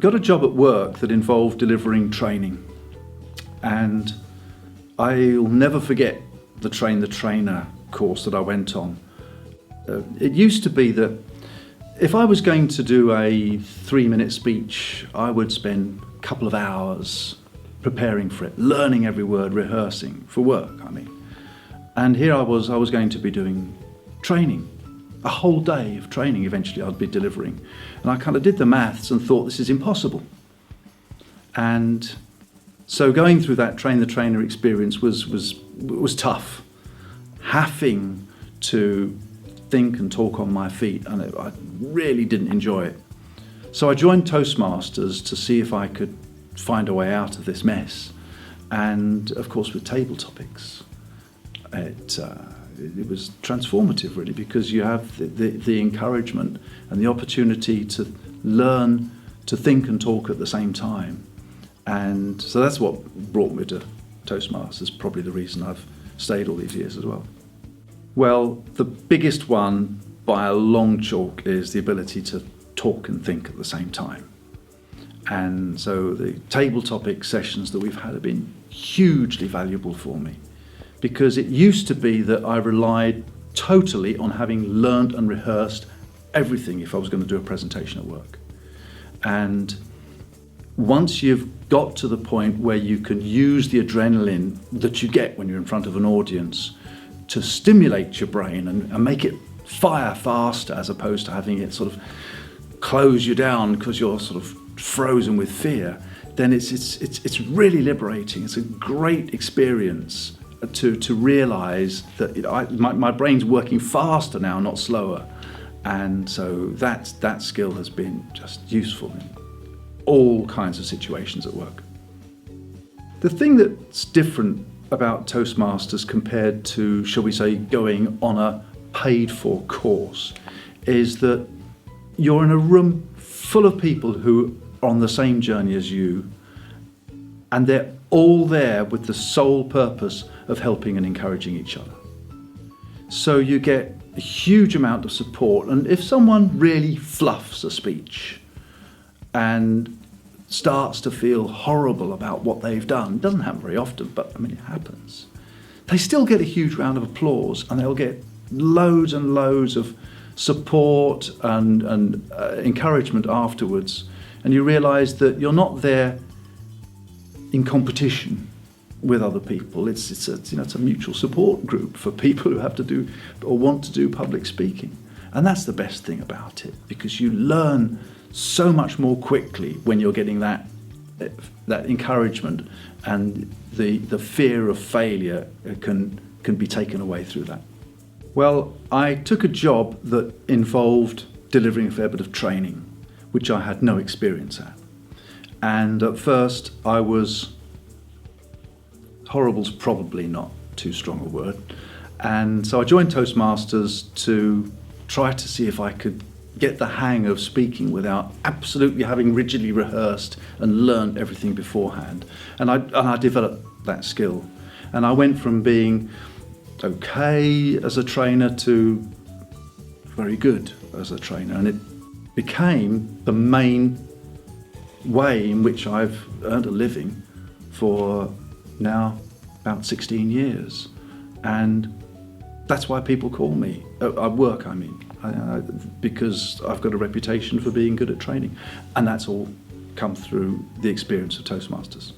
got a job at work that involved delivering training, and I'll never forget the Train the Trainer course that I went on. It used to be that if I was going to do a 3-minute speech, I would spend a couple of hours preparing for it, learning every word, rehearsing for work, I mean. And here I was going to be doing training, a whole day of training eventually I'd be delivering. And I kind of did the maths and thought, this is impossible. And so going through that Train the Trainer experience was tough. Having to think and talk on my feet, and I really didn't enjoy it. So I joined Toastmasters to see if I could find a way out of this mess. And of course with table topics, it was transformative really, because you have the encouragement and the opportunity to learn to think and talk at the same time. And so that's what brought me to Toastmasters, probably the reason I've stayed all these years as well. Well, the biggest one by a long chalk is the ability to talk and think at the same time. And so the table topic sessions that we've had have been hugely valuable for me, because it used to be that I relied totally on having learned and rehearsed everything if I was going to do a presentation at work. And once you've got to the point where you can use the adrenaline that you get when you're in front of an audience to stimulate your brain and make it fire faster, as opposed to having it sort of close you down because you're sort of frozen with fear, then it's really liberating. It's a great experience to realise that my brain's working faster now, not slower. And so that skill has been just useful in all kinds of situations at work. The thing that's different about Toastmasters compared to, shall we say, going on a paid-for course is that you're in a room full of people who are on the same journey as you, and they're all there with the sole purpose of helping and encouraging each other. So you get a huge amount of support, and if someone really fluffs a speech and starts to feel horrible about what they've done, it doesn't happen very often, but I mean it happens, they still get a huge round of applause, and they'll get loads and loads of support and encouragement afterwards. And you realise that you're not there in competition with other people. It's a mutual support group for people who have to do or want to do public speaking. And that's the best thing about it, because you learn so much more quickly when you're getting that encouragement, and the fear of failure can be taken away through that. Well, I took a job that involved delivering a fair bit of training, which I had no experience at. And at first I was, horrible's probably not too strong a word, and so I joined Toastmasters to try to see if I could get the hang of speaking without absolutely having rigidly rehearsed and learned everything beforehand. And I developed that skill. And I went from being okay as a trainer to very good as a trainer. And it became the main way in which I've earned a living for now about 16 years. And that's why people call me, at work I mean, because I've got a reputation for being good at training. And that's all come through the experience of Toastmasters.